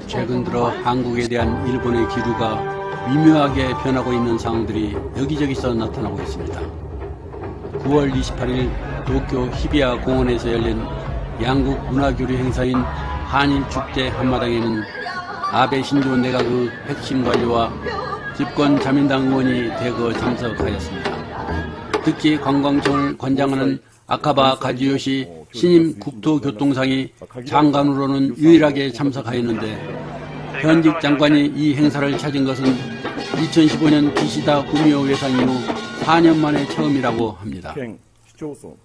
최근 들어 한국에 대한 일본의 기류가 미묘하게 변하고 있는 상황들이 여기저기서 나타나고 있습니다. 9월 28일 도쿄 히비야 공원에서 열린 양국 문화교류 행사인 한일축제 한마당에는 아베 신조 내각의 핵심 관료와 집권 자민당 의원이 대거 참석하였습니다. 특히 관광청을 관장하는 아카바 가지요시 신임 국토교통상이 장관으로는 유일하게 참석하였는데 현직 장관이 이 행사를 찾은 것은 2015년 기시다 구미오 외상 이후 4년 만에 처음이라고 합니다.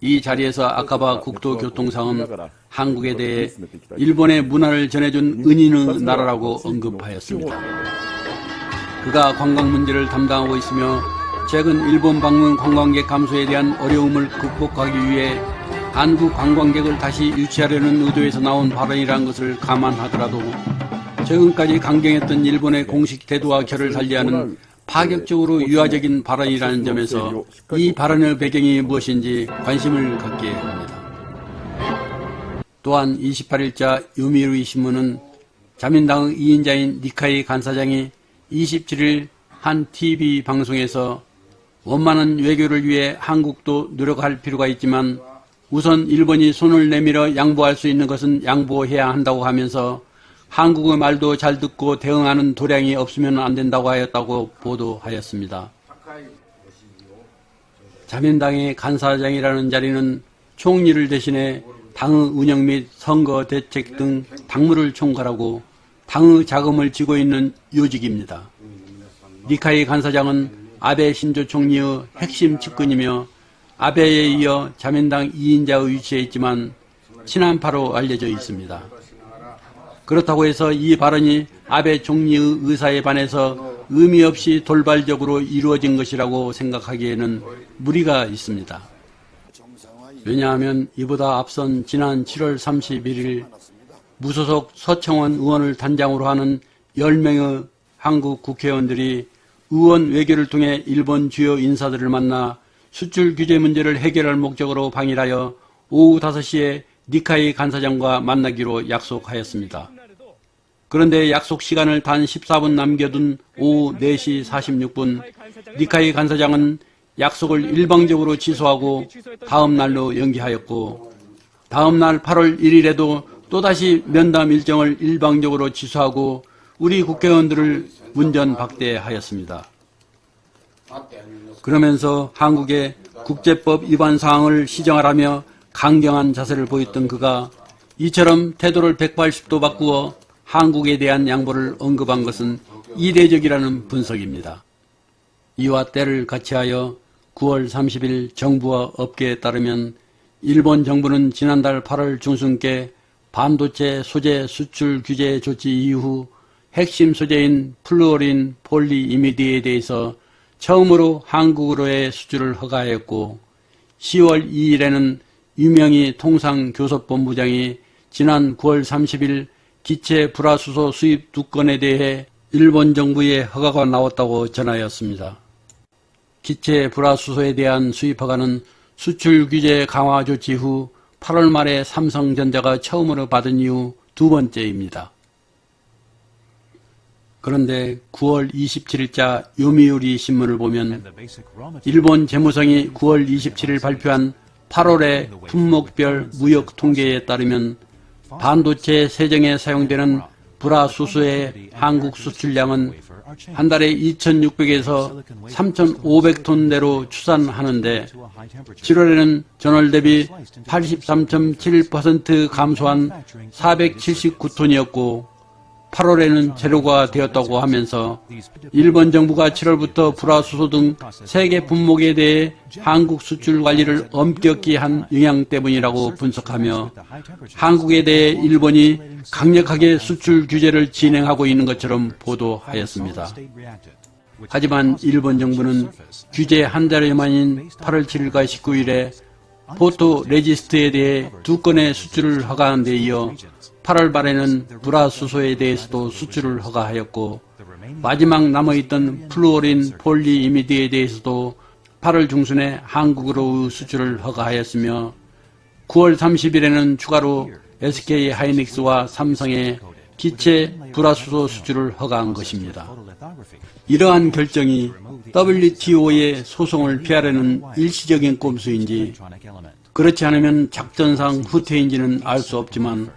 이 자리에서 아카바 국토교통상은 한국에 대해 일본의 문화를 전해준 은인의 나라라고 언급하였습니다. 그가 관광 문제를 담당하고 있으며 최근 일본 방문 관광객 감소에 대한 어려움을 극복하기 위해 한국 관광객을 다시 유치하려는 의도에서 나온 발언이라는 것을 감안하더라도 최근까지 강경했던 일본의 공식 태도와 결을 달리하는 파격적으로 유화적인 발언이라는 점에서 이 발언의 배경이 무엇인지 관심을 갖게 합니다. 또한 28일자 요미우리 신문은 자민당의 2인자인 니카이 간사장이 27일 한 TV 방송에서 원만한 외교를 위해 한국도 노력할 필요가 있지만 우선 일본이 손을 내밀어 양보할 수 있는 것은 양보해야 한다고 하면서 한국의 말도 잘 듣고 대응하는 도량이 없으면 안 된다고 하였다고 보도하였습니다. 자민당의 간사장이라는 자리는 총리를 대신해 당의 운영 및 선거 대책 등 당무를 총괄하고 당의 자금을 쥐고 있는 요직입니다. 니카이 간사장은 아베 신조 총리의 핵심 측근이며 아베에 이어 자민당 2인자의 위치에 있지만 친한파로 알려져 있습니다. 그렇다고 해서 이 발언이 아베 총리의 의사에 반해서 의미 없이 돌발적으로 이루어진 것이라고 생각하기에는 무리가 있습니다. 왜냐하면 이보다 앞선 지난 7월 31일 무소속 서청원 의원을 단장으로 하는 10명의 한국 국회의원들이 의원 외교를 통해 일본 주요 인사들을 만나 수출 규제 문제를 해결할 목적으로 방일하여 오후 5시에 니카이 간사장과 만나기로 약속하였습니다. 그런데 약속 시간을 단 14분 남겨둔 오후 4시 46분 니카이 간사장은 약속을 일방적으로 취소하고 다음 날로 연기하였고 다음 날 8월 1일에도 또다시 면담 일정을 일방적으로 취소하고 우리 국회의원들을 문전박대하였습니다. 그러면서 한국의 국제법 위반 사항을 시정하라며 강경한 자세를 보였던 그가 이처럼 태도를 180도 바꾸어 한국에 대한 양보를 언급한 것은 이례적이라는 분석입니다. 이와 때를 같이하여 9월 30일 정부와 업계에 따르면 일본 정부는 지난달 8월 중순께 반도체 소재 수출 규제 조치 이후 핵심 소재인 플루오린 폴리이미드에 대해서 처음으로 한국으로의 수출을 허가하였고 10월 2일에는 유명희 통상교섭본부장이 지난 9월 30일 기체 불화수소 수입 2건에 대해 일본 정부의 허가가 나왔다고 전하였습니다. 기체 불화수소에 대한 수입 허가는 수출 규제 강화 조치 후 8월 말에 삼성전자가 처음으로 받은 이후 두 번째입니다. 그런데 9월 27일자 요미우리 신문을 보면 일본 재무성이 9월 27일 발표한 8월의 품목별 무역 통계에 따르면 반도체 세정에 사용되는 불화수소의 한국 수출량은 한 달에 2,600에서 3,500톤대로 추산하는데 7월에는 전월 대비 83.7% 감소한 479톤이었고 8월에는 제로가 되었다고 하면서 일본 정부가 7월부터 불화수소 등 세계 품목에 대해 한국 수출 관리를 엄격히 한 영향 때문이라고 분석하며 한국에 대해 일본이 강력하게 수출 규제를 진행하고 있는 것처럼 보도하였습니다. 하지만 일본 정부는 규제 한 달여 만인 8월 7일과 19일에 포토 레지스트에 대해 2건의 수출을 허가한 데 이어 8월 말에는 불화수소에 대해서도 수출을 허가하였고 마지막 남아있던 플루오린 폴리이미드에 대해서도 8월 중순에 한국으로 수출을 허가하였으며 9월 30일에는 추가로 SK 하이닉스와 삼성의 기체 불화수소 수출을 허가한 것입니다. 이러한 결정이 WTO의 소송을 피하려는 일시적인 꼼수인지 그렇지 않으면 작전상 후퇴인지는 알 수 없지만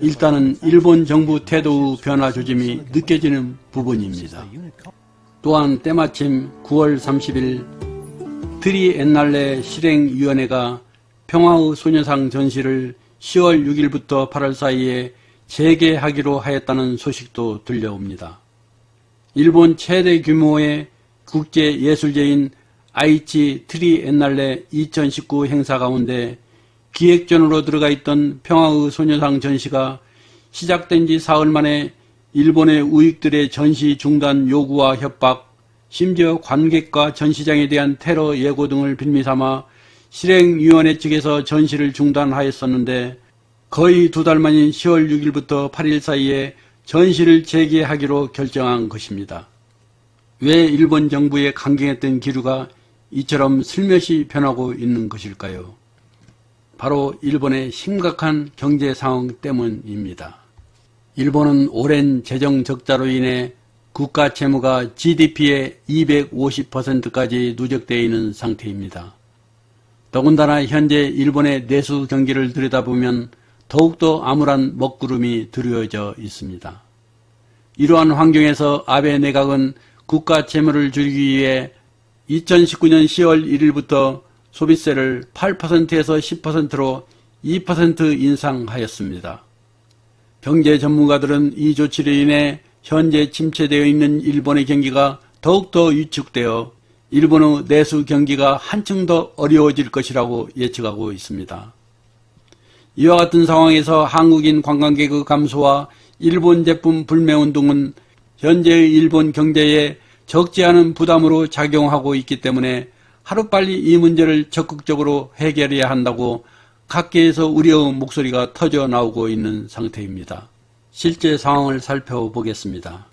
일단은 일본 정부 태도의 변화 조짐이 느껴지는 부분입니다. 또한 때마침 9월 30일 트리엔날레 실행위원회가 평화의 소녀상 전시를 10월 6일부터 8월 사이에 재개하기로 하였다는 소식도 들려옵니다. 일본 최대 규모의 국제예술제인 아이치 트리엔날레 2019 행사 가운데 기획전으로 들어가 있던 평화의 소녀상 전시가 시작된 지 사흘 만에 일본의 우익들의 전시 중단 요구와 협박, 심지어 관객과 전시장에 대한 테러 예고 등을 빌미삼아 실행위원회 측에서 전시를 중단하였었는데 거의 2달 만인 10월 6일부터 8일 사이에 전시를 재개하기로 결정한 것입니다. 왜 일본 정부의 강경했던 기류가 이처럼 슬며시 변하고 있는 것일까요? 바로 일본의 심각한 경제 상황 때문입니다. 일본은 오랜 재정 적자로 인해 국가 채무가 GDP의 250%까지 누적되어 있는 상태입니다. 더군다나 현재 일본의 내수 경기를 들여다보면 더욱더 암울한 먹구름이 드리워져 있습니다. 이러한 환경에서 아베 내각은 국가 채무를 줄이기 위해 2019년 10월 1일부터 소비세를 8%에서 10%로 2% 인상하였습니다. 경제 전문가들은 이 조치로 인해 현재 침체되어 있는 일본의 경기가 더욱더 위축되어 일본의 내수 경기가 한층 더 어려워질 것이라고 예측하고 있습니다. 이와 같은 상황에서 한국인 관광객의 감소와 일본 제품 불매운동은 현재의 일본 경제에 적지 않은 부담으로 작용하고 있기 때문에 하루빨리 이 문제를 적극적으로 해결해야 한다고 각계에서 우려의 목소리가 터져 나오고 있는 상태입니다. 실제 상황을 살펴보겠습니다.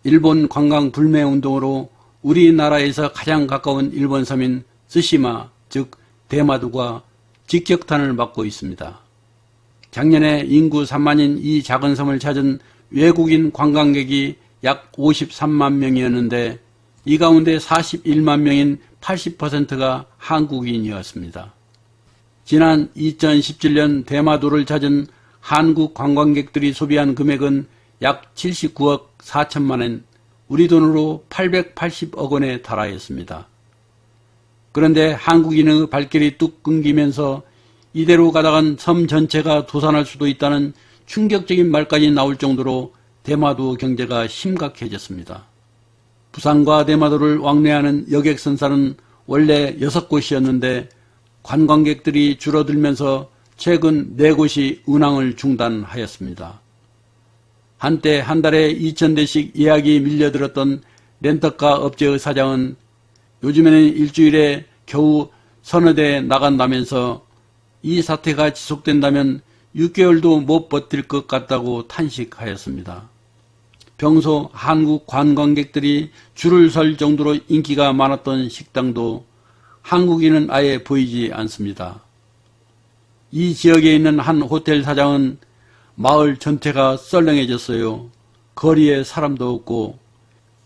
일본 관광 불매운동으로 우리나라에서 가장 가까운 일본 섬인 스시마, 즉 대마도가 직격탄을 맞고 있습니다. 작년에 인구 3만인 이 작은 섬을 찾은 외국인 관광객이 약 53만 명이었는데 이 가운데 41만 명인 80%가 한국인이었습니다. 지난 2017년 대마도를 찾은 한국 관광객들이 소비한 금액은 약 79억 4천만 원, 우리 돈으로 880억 원에 달하였습니다. 그런데 한국인의 발길이 뚝 끊기면서 이대로 가다간 섬 전체가 도산할 수도 있다는 충격적인 말까지 나올 정도로 대마도 경제가 심각해졌습니다. 부산과 대마도를 왕래하는 여객선사는 원래 6곳이었는데 관광객들이 줄어들면서 최근 4곳이 운항을 중단하였습니다. 한때 한 달에 2,000대씩 예약이 밀려들었던 렌터카 업체의 사장은 요즘에는 일주일에 겨우 서너 대 나간다면서 이 사태가 지속된다면 6개월도 못 버틸 것 같다고 탄식하였습니다. 평소 한국 관광객들이 줄을 설 정도로 인기가 많았던 식당도 한국인은 아예 보이지 않습니다. 이 지역에 있는 한 호텔 사장은 마을 전체가 썰렁해졌어요. 거리에 사람도 없고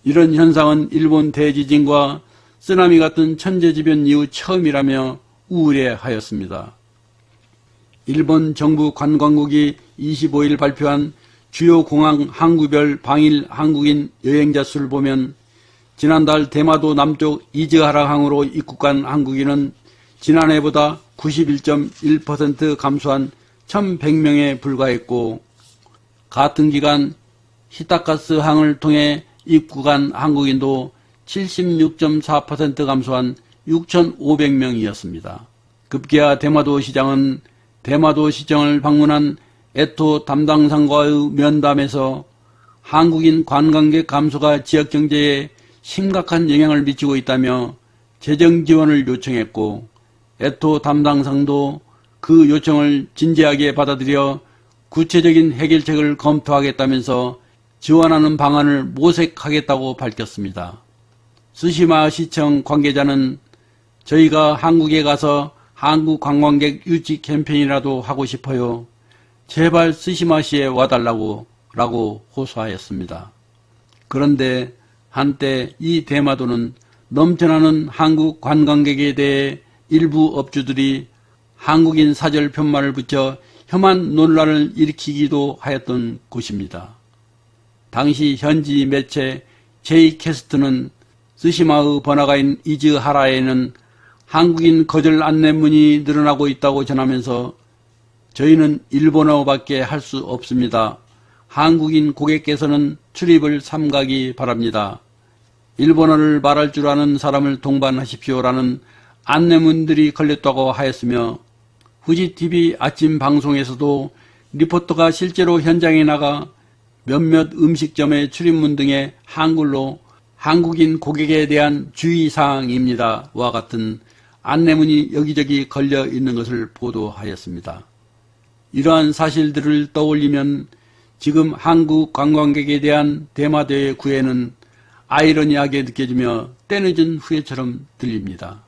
이런 현상은 일본 대지진과 쓰나미 같은 천재지변 이후 처음이라며 우울해하였습니다. 일본 정부 관광국이 25일 발표한 주요 공항 항구별 방일 한국인 여행자 수를 보면 지난달 대마도 남쪽 이즈하라항으로 입국한 한국인은 지난해보다 91.1% 감소한 1,100명에 불과했고 같은 기간 히타카스항을 통해 입국한 한국인도 76.4% 감소한 6,500명이었습니다. 급기야 대마도 시장은 대마도 시청을 방문한 에토 담당상과의 면담에서 한국인 관광객 감소가 지역 경제에 심각한 영향을 미치고 있다며 재정 지원을 요청했고 에토 담당상도 그 요청을 진지하게 받아들여 구체적인 해결책을 검토하겠다면서 지원하는 방안을 모색하겠다고 밝혔습니다. 스시마 시청 관계자는 저희가 한국에 가서 한국 관광객 유치 캠페인이라도 하고 싶어요. 제발 스시마시에 와달라고 라고 호소하였습니다. 그런데 한때 이 대마도는 넘쳐나는 한국 관광객에 대해 일부 업주들이 한국인 사절 편말을 붙여 혐한 논란을 일으키기도 하였던 곳입니다. 당시 현지 매체 제이캐스트는 스시마의 번화가인 이즈하라에는 한국인 거절 안내문이 늘어나고 있다고 전하면서 저희는 일본어밖에 할 수 없습니다. 한국인 고객께서는 출입을 삼가기 바랍니다. 일본어를 말할 줄 아는 사람을 동반하십시오라는 안내문들이 걸렸다고 하였으며 후지TV 아침 방송에서도 리포터가 실제로 현장에 나가 몇몇 음식점의 출입문 등에 한글로 한국인 고객에 대한 주의사항입니다 와 같은 안내문이 여기저기 걸려 있는 것을 보도하였습니다. 이러한 사실들을 떠올리면 지금 한국 관광객에 대한 대마도의 구애는 아이러니하게 느껴지며 때늦은 후회처럼 들립니다.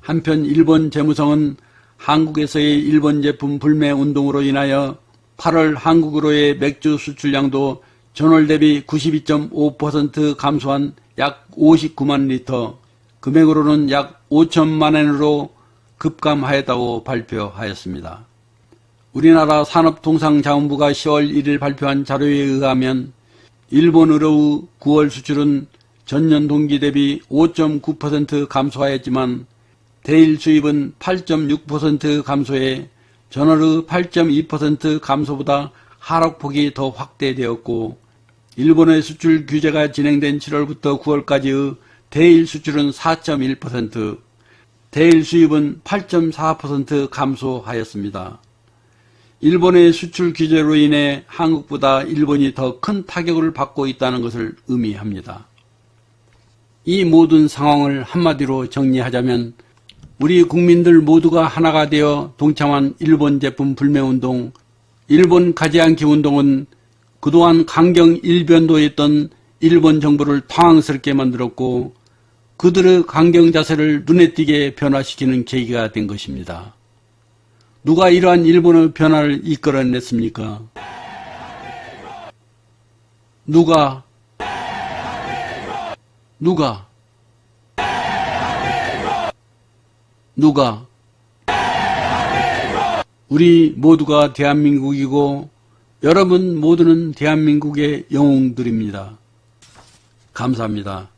한편 일본 재무성은 한국에서의 일본 제품 불매 운동으로 인하여 8월 한국으로의 맥주 수출량도 전월 대비 92.5% 감소한 약 59만 리터, 금액으로는 약 5천만 엔으로 급감하였다고 발표하였습니다. 우리나라 산업통상자원부가 10월 1일 발표한 자료에 의하면 일본 의료의 9월 수출은 전년 동기 대비 5.9% 감소하였지만 대일 수입은 8.6% 감소해 전월의 8.2% 감소보다 하락폭이 더 확대되었고 일본의 수출 규제가 진행된 7월부터 9월까지의 대일 수출은 4.1%, 대일 수입은 8.4% 감소하였습니다. 일본의 수출 규제로 인해 한국보다 일본이 더 큰 타격을 받고 있다는 것을 의미합니다. 이 모든 상황을 한마디로 정리하자면 우리 국민들 모두가 하나가 되어 동참한 일본 제품 불매운동, 일본 가지 않기 운동은 그동안 강경 일변도했던 일본 정부를 당황스럽게 만들었고 그들의 강경 자세를 눈에 띄게 변화시키는 계기가 된 것입니다. 누가 이러한 일본의 변화를 이끌어냈습니까? 누가? 우리 모두가 대한민국이고 여러분 모두는 대한민국의 영웅들입니다. 감사합니다.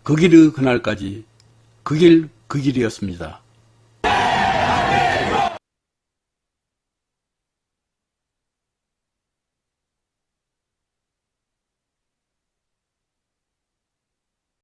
그 길의 그날까지 그 길이었습니다.